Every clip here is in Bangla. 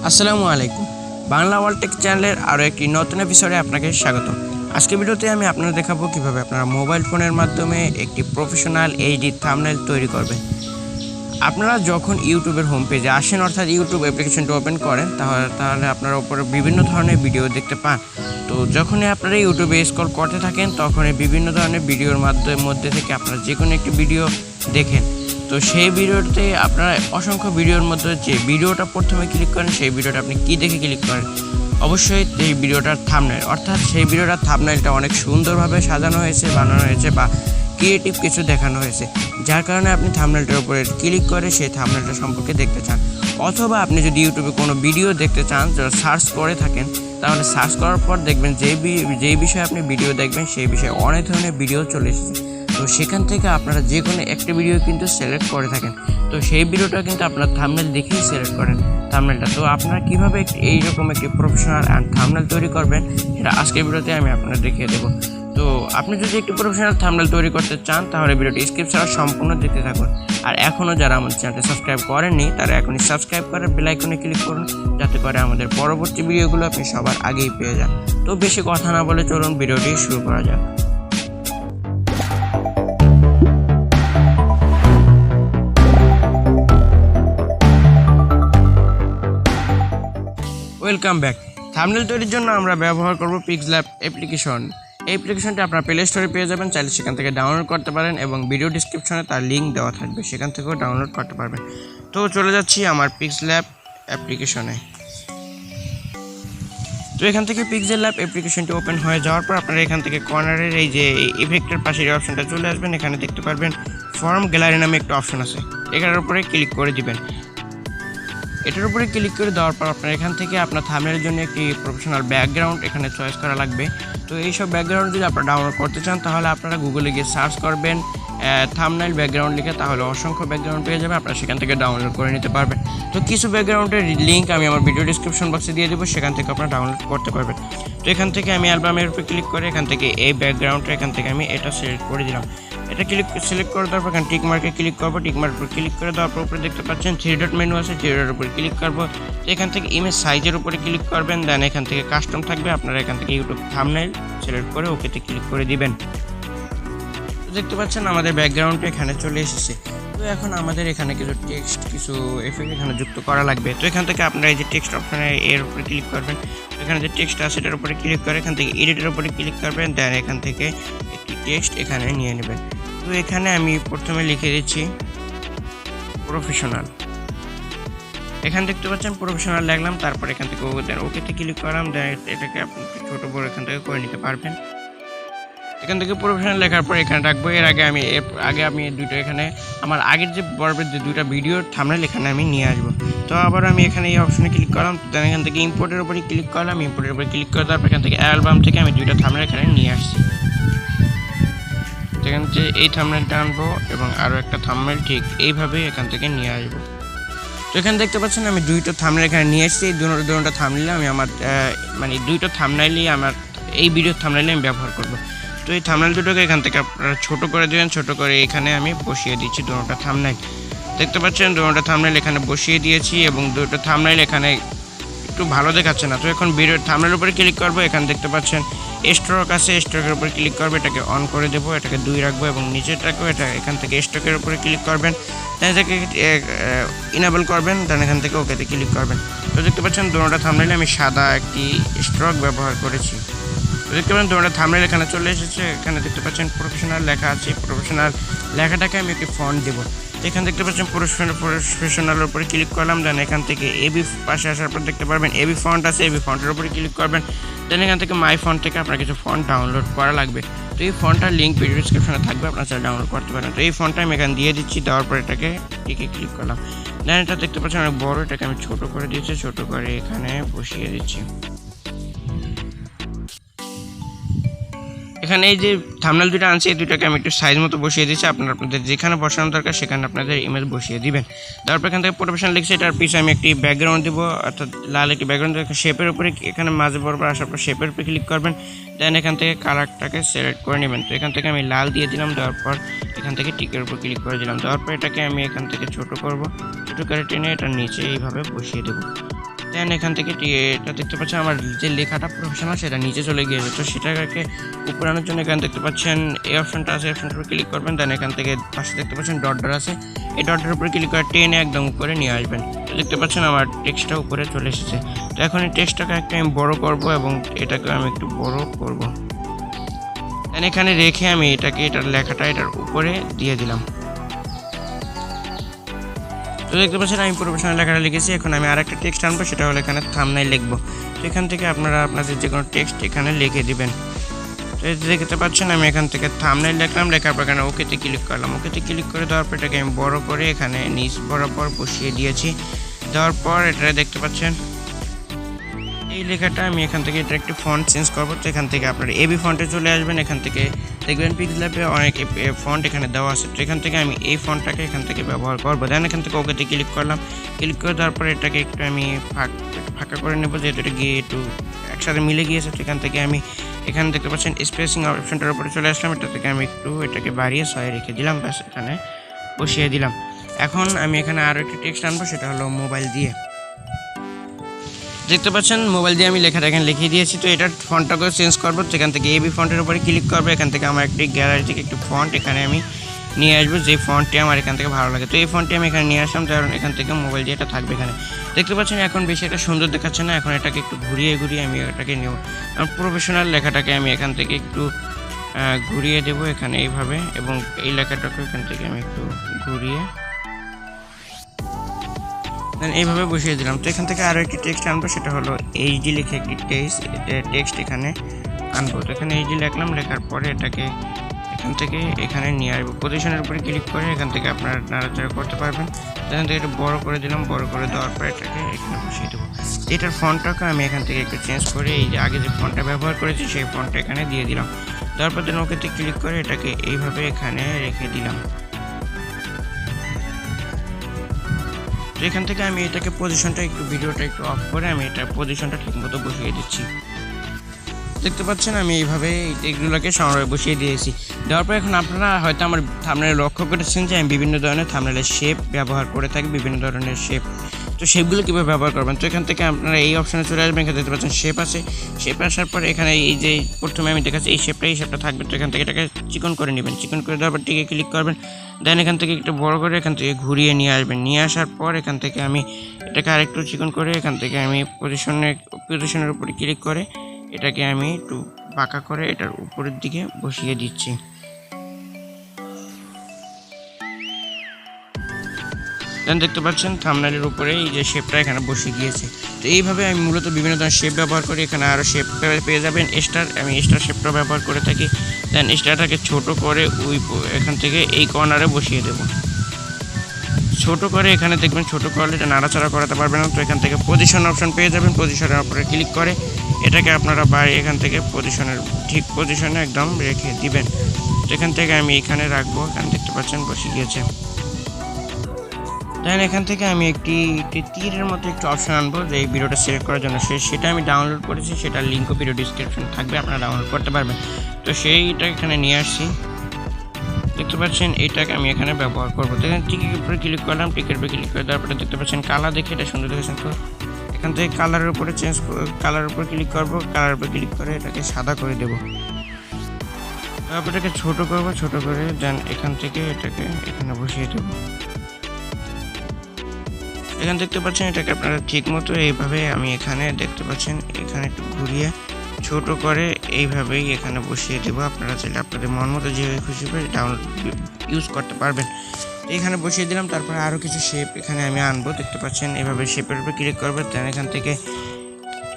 আসসালামু আলাইকুম। বাংলা ওয়ার্ল্ড টেক চ্যানেলের আরও একটি নতুন এপিসোডে আপনাকে স্বাগতম। আজকের ভিডিওতে আমি আপনাদের দেখাবো কিভাবে আপনারা মোবাইল ফোনের মাধ্যমে একটি প্রফেশনাল এইচডি থাম্বনেল তৈরি করবেন। আপনারা যখন ইউটিউবের হোম পেজে আসেন অর্থাৎ ইউটিউব অ্যাপ্লিকেশনটি ওপেন করেন তাহলে আপনারা উপরে বিভিন্ন ধরনের ভিডিও দেখতে পান। তো যখনই আপনারা ইউটিউবে স্ক্রল করতে থাকেন তখনই বিভিন্ন ধরনের ভিডিওর মধ্যে থেকে আপনারা যে কোনো একটি ভিডিও দেখেন। তো সেই ভিডিওতে আপনারা অসংখ্য ভিডিওর মধ্যে যে ভিডিওটা প্রথমে ক্লিক করেন সেই ভিডিওটা আপনি কী দেখে ক্লিক করেন? অবশ্যই এই ভিডিওটার থাম্বনেল, অর্থাৎ সেই ভিডিওটার থাম্বনেলটা অনেক সুন্দরভাবে সাজানো হয়েছে, বানানো হয়েছে বা ক্রিয়েটিভ কিছু দেখানো হয়েছে, যার কারণে আপনি থাম্বনেলটার উপরে ক্লিক করে সেই থাম্বনেলটা সম্পর্কে দেখতে চান। অথবা আপনি যদি ইউটিউবে কোনো ভিডিও দেখতে চান, সার্চ করে থাকেন, তাহলে সার্চ করার পর দেখবেন যেই বিষয়ে আপনি ভিডিও দেখবেন সেই বিষয়ে অনেক ধরনের ভিডিও চলে এসেছে। তো সেখান থেকে আপনারা যে কোনো একটি ভিডিও কিন্তু সিলেক্ট করে থাকেন। তো সেই ভিডিওটা কিন্তু আপনার থাম্বনেল দেখেই সিলেক্ট করেন থাম্বনেলটা। তো আপনারা কীভাবে এইরকম একটি প্রফেশনাল থাম্বনেল তৈরি করবেন সেটা আজকের ভিডিওতে আমি আপনাদের দেখিয়ে দেবো। তো আপনি যদি একটি প্রফেশনাল থাম্বনেল তৈরি করতে চান তাহলে ভিডিওটি স্কিপ ছাড়া সম্পূর্ণ দেখতে থাকুন। আর এখনও যারা আমাদের চ্যানেলটি সাবস্ক্রাইব করেননি তারা এখনই সাবস্ক্রাইব করে বেল আইকনে ক্লিক করুন, যাতে করে আমাদের পরবর্তী ভিডিওগুলো আপনি সবার আগেই পেয়ে যান। তো বেশি কথা না বলে চলুন ভিডিওটি শুরু করা যাক। Welcome back. থাম্বনেল তৈরির জন্য আমরা ব্যবহার করব পিক্সেলab অ্যাপ্লিকেশন। এই অ্যাপ্লিকেশনটি আপনারা প্লে স্টোরে পেয়ে যাবেন, চাইলে সেখান থেকে ডাউনলোড করতে পারেন এবং ভিডিও ডিসক্রিপশনে তার লিঙ্ক দেওয়া থাকবে, সেখান থেকেও ডাউনলোড করতে পারবেন। তো চলে যাচ্ছি আমার পিক্সেলab অ্যাপ্লিকেশনে। তো এখান থেকে পিক্সেলab অ্যাপ্লিকেশনটি ওপেন হয়ে যাওয়ার পর আপনারা এখান থেকে কর্নারের এই যে ইফেক্টের পাশে এই অপশনটা চলে আসবেন। এখানে দেখতে পারবেন ফর্ম গ্যালারি নামে একটা অপশন আছে, এটার উপরে ক্লিক করে দিবেন। এটার উপরে ক্লিক করে দেওয়ার পর আপনার এখান থেকে আপনার থাম্বনেলের জন্য একটি প্রফেশনাল ব্যাকগ্রাউন্ড এখানে চয়েস করা লাগবে। তো এইসব ব্যাকগ্রাউন্ড যদি আপনারা ডাউনলোড করতে চান তাহলে আপনারা গুগলে গিয়ে সার্চ করবেন থাম্বনেল ব্যাকগ্রাউন্ড লিখে, তাহলে অসংখ্য ব্যাকগ্রাউন্ড পেয়ে যাবে, আপনারা সেখান থেকে ডাউনলোড করে নিতে পারবেন। তো কিছু ব্যাকগ্রাউন্ডের লিঙ্ক আমি আমার ভিডিও ডিসক্রিপশন বক্সে দিয়ে দেবো, সেখান থেকে আপনারা ডাউনলোড করতে পারবেন। তো এখান থেকে আমি অ্যালবামের উপরে ক্লিক করে এখান থেকে এই ব্যাকগ্রাউন্ডটা এখান থেকে আমি এটা সিলেক্ট করে দিলাম। এটা সিলেক্ট করে দেওয়ার পর এখানে টিক মার্কে ক্লিক করবো। টিক মার্কের উপর ক্লিক করে দেওয়ার পর উপরে দেখতে পাচ্ছেন 3 ডট মেনু আছে, 3 ডটের উপরে ক্লিক করবো। তো এখান থেকে ইমেজ সাইজের উপরে ক্লিক করবেন, দেন এখান থেকে কাস্টম থাকবে, আপনারা এখান থেকে ইউটিউব থাম্বনেল সিলেক্ট করে ওকেতে ক্লিক করে দিবেন। তো দেখতে পাচ্ছেন আমাদের ব্যাকগ্রাউন্ডটা এখানে চলে এসেছে। তো এখন আমাদের এখানে কিছু টেক্সট, কিছু এফেক্ট এখানে যুক্ত করা লাগবে। তো এখান থেকে আপনারা এই যে টেক্সট অপশনে এর উপরে ক্লিক করবেন, এখানে যে টেক্সট আছে এটার উপরে ক্লিক করে এখান থেকে এডিটের উপরে ক্লিক করবেন, দেন এখান থেকে একটি টেক্সট এখানে নিয়ে নেবেন। তো এখানে আমি প্রথমে লিখে দিচ্ছি প্রফেশনাল। এখানে দেখতে পাচ্ছেন প্রফেশনাল লিখলাম, তারপর এখান থেকে ওকেতে ক্লিক করলাম, দেন এটাকে আপনি ছোটো বড় এখান থেকে করে নিতে পারবেন। এখান থেকে প্রফেশনাল লেখার পর এখানে রাখবো। এর আগে আমি দুটো এখানে আমার আগের যে পর্বের যে দুইটা ভিডিওর থাম্বনেল এখানে আমি নিয়ে আসবো। তো আবার আমি এখানে এই অপশনে ক্লিক করলাম, দেন এখান থেকে ইম্পোর্টের উপরে ক্লিক করলাম। ইম্পোর্টের উপরে ক্লিক করে তারপর এখান থেকে অ্যালবাম থেকে আমি দুইটা থাম্বনেল এখানে নিয়ে আসছি। এখান থেকে এই থাম্বনেলটা আনবো এবং আরও একটা থাম্বনেল ঠিক এইভাবে এখান থেকে নিয়ে আসবো। তো এখানে দেখতে পাচ্ছেন আমি দুইটা থাম্বনেল এখানে নিয়ে এসেছি। এই দুটো থাম্বনেল আমি আমার দুইটা থাম্বনেলই আমার এই ভিডিওর থাম্বনেলে আমি ব্যবহার করব। তো এই থাম্বনেল দুটোকে এখান থেকে আপনারা ছোটো করে দেবেন, ছোটো করে এখানে আমি বসিয়ে দিচ্ছি দুটো থাম্বনেল। দেখতে পাচ্ছেন দুটো থাম্বনেল এখানে বসিয়ে দিয়েছি এবং দুটো থাম্বনেল এখানে একটু ভালো দেখাচ্ছে না। তো এখন ভিডিওর থাম্বনেলের উপরে ক্লিক করবো, এখানে দেখতে পাচ্ছেন স্ট্রোক আছে, স্ট্রোকের উপরে ক্লিক করবো, এটাকে অন করে দেবো, এটাকে 2 রাখবো এবং নিচেটাকেও এটা এখান থেকে স্ট্রোকের উপরে ক্লিক করবেন, দেন এটাকে ইনেবল করবেন, দেন এখান থেকে ওকেতে ক্লিক করবেন। তো দেখতে পাচ্ছেন দুটো থাম্বনেলে আমি সাদা একটি স্ট্রোক ব্যবহার করেছি। তো দেখতে পাচ্ছেন দুটো থাম্বনেল এখানে চলে এসেছে। এখানে দেখতে পাচ্ছেন প্রফেশনাল লেখা আছে, প্রফেশনাল লেখাটাকে আমি একটি ফন্ট দেবো। তো এখানে দেখতে পাচ্ছেন প্রফেশনালের উপরে ক্লিক করলাম, দেন এখান থেকে এবি পাশে আসার পর দেখতে পারবেন এবি ফন্ট আছে, এবি ফন্টের উপরে ক্লিক করবেন, দেন এখান থেকে মাই ফন্ট থেকে আপনার কিছু ফন্ট ডাউনলোড করা লাগবে। তো এই ফন্টটার লিঙ্ক ভিডিও ডিসক্রিপশনে থাকবে, আপনারা চাইলে ডাউনলোড করতে পারেন। তো এই ফন্টটা আমি এখানে দিয়ে দিচ্ছি, দেওয়ার পর এটাকে টিকে ক্লিক করলাম, দেন এটা দেখতে পাচ্ছেন অনেক বড়, এটাকে আমি ছোটো করে দিয়েছি, ছোটো করে এখানে বসিয়ে দিচ্ছি। এখানে এই যে থাম্বনেল দুটো আনছি এই দুটাকে আমি একটু সাইজ মতো বসিয়ে দিচ্ছি। আপনাদের যেখানে বসানো দরকার সেখানে আপনাদের ইমেজ বসিয়ে দিবেন। তারপর এখান থেকে প্রফেশনাল লিখছি, এটার পিছনে আমি একটি ব্যাকগ্রাউন্ড দেবো, অর্থাৎ লাল একটি ব্যাকগ্রাউন্ড শেপের উপরে এখানে মাঝে বরাবর আসার পর শেপের উপরে ক্লিক করবেন, দেন এখান থেকে কালারটাকে সিলেক্ট করে নেবেন। তো এখান থেকে আমি লাল দিয়ে দিলাম, দেওয়ার পর এখান থেকে টিকের উপর ক্লিক করে দিলাম, দেওয়ার পর এটাকে আমি এখান থেকে ছোটো করব, ছোটো করে টেনে এটার নিচে এইভাবে বসিয়ে দেবো। দেন এখান থেকে এটা দেখতে পাচ্ছেন আমার যে লেখাটা প্রফেশনাল সেটা নিচে চলে গিয়েছে। তো সেটাকে উপরে আনার জন্য এখানে দেখতে পাচ্ছেন এই অপশনটা আছে, অপশনটার উপর ক্লিক করবেন। দেন এখান থেকে পাশে দেখতে পাচ্ছেন ডট ডট আছে, এই ডটের উপরে ক্লিক করে টেনে একদম উপরে নিয়ে আসবেন। তো দেখতে পাচ্ছেন আমার টেক্সটটা উপরে চলে এসেছে। তো এখন এই টেক্সটটাকে একটা আমি বড় করব এবং এটাকে আমি একটু বড় করব। দেন এখানে রেখে আমি এটার লেখাটা এটার উপরে দিয়ে দিলাম। তো দেখতে পাচ্ছেন আমি প্রফেশনাল লেখাটা লিখেছি। এখন আমি আরেকটা টেক্সট আনবো, সেটা হলো এখানে থাম্বনেইল লিখবো। তো এখান থেকে আপনারা আপনাদের যে কোনো টেক্সট এখানে লিখে দিবেন। তো এই দেখতে পাচ্ছেন আমি এখান থেকে থাম্বনেইল লিখলাম, লেখার পর এখানে ওকেতে ক্লিক করলাম। ওকেতে ক্লিক করে দেওয়ার পর এটাকে আমি বড় করে এখানে নিচ বরাবর বসিয়ে দিয়েছি। দেওয়ার পর এটা দেখতে পাচ্ছেন এই লেখাটা আমি এখান থেকে এটা একটু ফন্ট চেঞ্জ করবো। তো এখান থেকে আপনারা এবি ফন্টে চলে আসবেন। এখান থেকে দেখবেন পিক্সেলঅ্যাপে অনেক ফন্ট এখানে দেওয়া আছে। তো এখান থেকে আমি এই ফন্টটাকে এখান থেকে ব্যবহার করবো। দেন এখান থেকে ওকেতে ক্লিক করলাম। ক্লিক করে দেওয়ার পরে এটাকে একটু আমি ফাঁকা করে নেবো, যেহেতু এটা গিয়ে একটু একসাথে মিলে গিয়েছে। তো এখান থেকে আমি এখানে দেখতে পাচ্ছেন স্পেসিং অপশনটার উপরে চলে আসলাম। এটা থেকে আমি একটু এটাকে বাড়িয়ে 6 রেখে দিলাম, ব্যাস এখানে বসিয়ে দিলাম। এখন আমি এখানে আরও একটি টেক্সট আনবো, সেটা হলো মোবাইল দিয়ে। দেখতে পাচ্ছেন মোবাইল দিয়ে আমি লেখাটা এখানে লিখিয়ে দিয়েছি। তো এটার ফন্টটাকে চেঞ্জ করবো। তো এখান থেকে এবি ফন্টের উপরে ক্লিক করবো। এখান থেকে আমার একটি গ্যালারি থেকে একটি ফন্ট এখানে আমি নিয়ে আসবো, যে ফন্টটি আমার এখান থেকে ভালো লাগে। তো এই ফন্টটি আমি এখানে নিয়ে আসলাম, কারণ এখান থেকে মোবাইল দিয়ে এটা থাকবে এখানে। দেখতে পাচ্ছেন এখন বেশি একটা সুন্দর দেখাচ্ছে না। এখন এটাকে একটু ঘুরিয়ে আমি এটাকে নেব। প্রফেশনাল লেখাটাকে আমি এখান থেকে একটু ঘুরিয়ে দেবো এখানে এইভাবে, এবং এই লেখাটাকে এখান থেকে আমি একটু ঘুরিয়ে এইভাবে বসিয়ে দিলাম। তো এখান থেকে আরও একটি টেক্সট আনবো, সেটা হলো এইচডি লিখে একটি টেক্সট এখানে আনবো। তো এখানে এইচডি লিখলাম, লেখার পরে এটাকে এখান থেকে এখানে নিয়ে আসবো। পজিশনের উপরে ক্লিক করে এখান থেকে আপনারা নাড়াচাড়া করতে পারবেন। এখান থেকে এটা বড় করে দিলাম, বড় করে দেওয়ার পর এটাকে এখানে বসিয়ে দেবো। এটার ফন্টটাকে আমি এখান থেকে একটু চেঞ্জ করে এই যে আগে যে ফন্টটা ব্যবহার করেছি সেই ফন্টটা এখানে দিয়ে দিলাম। তারপর দেন ওকেতে ক্লিক করে এটাকে এইভাবে এখানে রেখে দিলাম। তো এখান থেকে আমি এটাকে পজিশনটা একটু ভিডিওটা একটু অফ করে আমি এটা পজিশনটা ঠিকমতো বসিয়ে দিচ্ছি। দেখতে পাচ্ছেন আমি এইভাবে এগুলোকে সংগ্রহে বসিয়ে দিয়েছি। দেওয়ার পর এখন আপনারা হয়তো আমার থাম্বনেইলে লক্ষ্য করেছেন যে আমি বিভিন্ন ধরনের থাম্বনেইলের শেপ ব্যবহার করে থাকি, বিভিন্ন ধরনের শেপ। তো শেপগুলো কীভাবে ব্যবহার করবেন, তো এখান থেকে আপনারা এই অপশানে চলে আসবেন। এখানে দেখতে পাচ্ছেন শেপ আছে। শেপ আসার পর এখানে এই যে প্রথমে আমি দেখাচ্ছি এই শেপটা থাকবে। তো এখান থেকে এটাকে চিকন করে নেবেন। চিকন করে দেওয়ার পর টিকে ক্লিক করবেন। দেন এখান থেকে একটু বড় করে এখান থেকে ঘুরিয়ে নিয়ে আসবেন। নিয়ে আসার পর এখান থেকে আমি এটাকে আরেকটু চিকন করে এখান থেকে আমি পজিশনের উপরে ক্লিক করে এটাকে আমি একটু বাঁকা করে এটার উপরের দিকে বসিয়ে দিচ্ছি। দেন দেখতে পাচ্ছেন থাম্বনেইলের উপরে এই যে শেপটা এখানে বসে গিয়েছে। তো এইভাবে আমি মূলত বিভিন্ন ধরনের শেপ ব্যবহার করি। এখানে আরও শেপ পেয়ে যাবেন। আমি স্টার শেপটা ব্যবহার করে থাকি। দেন স্টারটাকে ছোট করে এখান থেকে এই কর্নারে বসিয়ে দেব। ছোট করে এখানে দেখবেন ছোট করলে এটা নাড়াচাড়া করাতে পারবে না। তো এখান থেকে পজিশন অপশন পেয়ে যাবেন। পজিশনের উপরে ক্লিক করে এটাকে আপনারা বাড়ি এখান থেকে ঠিক পজিশনে একদম রেখে দিবেন। তো এখান থেকে আমি এখানে রাখবো। এখানে দেখতে পাচ্ছেন বসে গিয়েছে। দেন এখান থেকে আমি একটি তীরের মতো একটু অপশন আনবো, যে এই ভিডিওটা সিলেক্ট করার জন্য। সেটা আমি ডাউনলোড করেছি, সেটার লিঙ্কও ভিডিও ডিসক্রিপশন থাকবে, আপনারা ডাউনলোড করতে পারবেন। তো সেইটা এখানে নিয়ে আসছি। দেখতে পাচ্ছেন এইটাকে আমি এখানে ব্যবহার করবো। তো এখানে টিকের উপরে ক্লিক করলাম। টিকের উপরে ক্লিক করে তারপরে দেখতে পাচ্ছেন কালার দেখে এটা সুন্দর দেখেছেন। তো এখান থেকে কালারের উপরে কালারের উপরে ক্লিক করবো। কালারের উপরে ক্লিক করে এটাকে সাদা করে দেবো। তারপর এটাকে ছোট করবো, ছোট করে দেন এখান থেকে এটাকে এখানে বসিয়ে দেবো। এখানে দেখতে পাচ্ছেন এটাকে আপনারা ঠিক মতো এইভাবে আমি এখানে দেখতে পাচ্ছেন এখানে একটু ঘুরিয়ে ছোট করে এইভাবেই এখানে বসিয়ে দেবো। আপনারা চাইলে আপনাদের মন মতো যেভাবে খুশি করে ইউজ করতে পারবেন। এখানে বসিয়ে দিলাম। তারপরে আরও কিছু শেপ এখানে আমি আনবো। দেখতে পাচ্ছেন এভাবে শেপের উপরে ক্লিক করবো। দেন এখান থেকে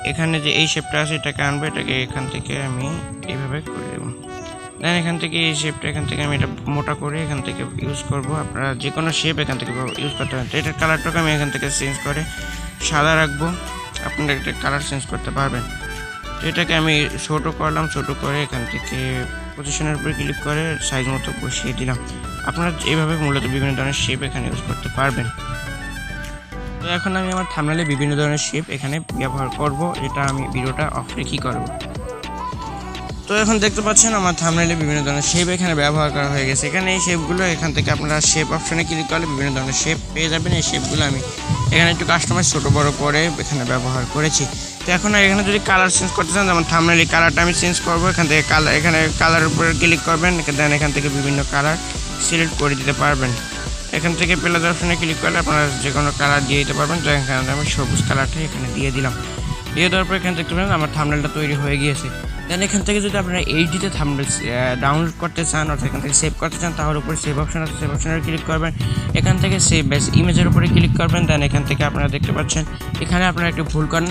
এখানে যে এই শেপটা আছে এটাকে আনবো। এটাকে এখান থেকে আমি এইভাবে করে দেবো। দেন এখান থেকে এই শেপটা এখান থেকে আমি এটা মোটা করে এখান থেকে ইউজ করব। আপনারা যে কোনো শেপ এখান থেকে ইউজ করতে পারেন। তো এটার কালারটাকে আমি এখান থেকে চেঞ্জ করে সাদা রাখবো। আপনারা এটা কালার চেঞ্জ করতে পারবেন। তো এটাকে আমি ছোট করলাম। ছোট করে এখান থেকে পজিশনের উপরে ক্লিক করে সাইজ মতো বসিয়ে দিলাম। আপনারা এইভাবে মূলত বিভিন্ন ধরনের শেপ এখানে ইউজ করতে পারবেন। তো এখন আমি আমার থাম্বনেইলে বিভিন্ন ধরনের শেপ এখানে ব্যবহার করব। এটা আমি ভিডিওটা অফ রেখেই করব। তো এখন দেখতে পাচ্ছেন আমার থাম্বনেইলে বিভিন্ন ধরনের শেপ এখানে ব্যবহার করা হয়ে গেছে। এখানে এই শেপগুলো এখান থেকে আপনারা শেপ অপশনে ক্লিক করলে বিভিন্ন ধরনের শেপ পেয়ে যাবেন। এই শেপগুলো আমি এখানে একটু কাস্টমাইজ ছোটো বড়ো করে এখানে ব্যবহার করেছি। তো এখন এখানে যদি কালার চেঞ্জ করতে চান, যেমন থাম্বনেইলের কালারটা আমি চেঞ্জ করবো, এখান থেকে এখানে কালারের উপরে ক্লিক করবেন, দেন এখান থেকে বিভিন্ন কালার সিলেক্ট করে দিতে পারবেন। এখান থেকে প্লাস অপশনে ক্লিক করলে আপনারা যে কোনো কালার দিয়ে দিতে পারবেন। তো এখানে আমি সবুজ কালারটা এখানে দিয়ে দিলাম। দিয়ে দেওয়ার পর এখানে দেখতে পারেন আমার থাম্বনেইলটা তৈরি হয়ে গিয়েছে। দেন এখান থেকে যদি আপনারা এইচডিতে থাম্বনেইল ডাউনলোড করতে চান অর্থাৎ এখান থেকে সেভ করতে চান, তাহলে উপরে সেভ অপশন আছে, সেভ অপশনে ক্লিক করবেন। এখান থেকে সেভ ব্যাস ইমেজের উপরে ক্লিক করবেন। দেন এখান থেকে আপনারা দেখতে পাচ্ছেন এখানে আপনারা একটু ভুল করেন,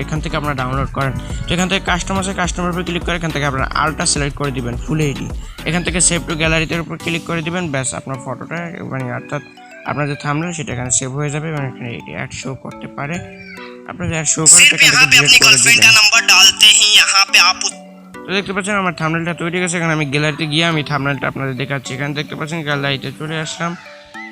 এখান থেকে আপনারা ডাউনলোড করেন। তো এখান থেকে কাস্টমারের উপরে ক্লিক করে এখান থেকে আপনারা আলটা সিলেক্ট করে দিবেন ফুল এইচডি। এখান থেকে সেভ টু গ্যালারিতে উপর ক্লিক করে দিবেন। ব্যাস আপনার ফটোটা অর্থাৎ আপনার যে থাম্বনেইল সেটা এখানে সেভ হয়ে যাবে এবং এখানে এটি অ্যাড শো করতে পারে। আপনাদের অ্যাড শো করে এখান থেকে ডিলিট করে দিবেন। তো দেখতে পাচ্ছেন আমার থাম্বনেইলটা তৈরি হয়ে গেছে। এখানে আমি গ্যালারিতে গিয়ে আমি থাম্বনেইলটা আপনাদের দেখাচ্ছি। এখানে দেখতে পাচ্ছেন গ্যালারিতে চলে আসলাম।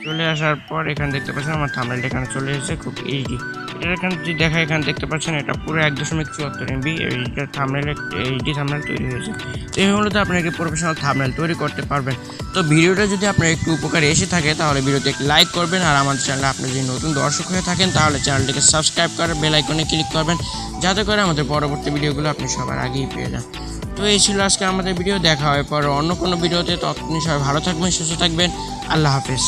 চলে আসার পর এখানে দেখতে পাচ্ছেন আমার থাম্বনেইলটা এখানে চলে এসেছে খুব এইচডি। এটা এখানে যদি দেখা এখানে দেখতে পাচ্ছেন এটা পুরো 1.74 MB এইটা থাম্বনেইল এইচডি থাম্বনেইল তৈরি হয়েছে। তো এই হলো তো আপনি একটি প্রফেশনাল থাম্বনেইল তৈরি করতে পারবেন। তো ভিডিওটা যদি আপনার একটু উপকারে এসে থাকে তাহলে ভিডিওতে একটি লাইক করবেন, আর আমাদের চ্যানেলে আপনি যদি নতুন দর্শক হয়ে থাকেন তাহলে চ্যানেলটিকে সাবস্ক্রাইব করে বেল আইকনে ক্লিক করবেন, যাতে করে আমাদের পরবর্তী ভিডিওগুলো আপনি সবার আগেই পেয়ে যান। তো এই ছিল আজকে আমাদের ভিডিও। দেখা হয় পরে অন্য কোনো ভিডিওতে। ততক্ষণ সবাই ভালো থাকবেন, সুস্থ থাকবেন। আল্লাহ হাফেজ।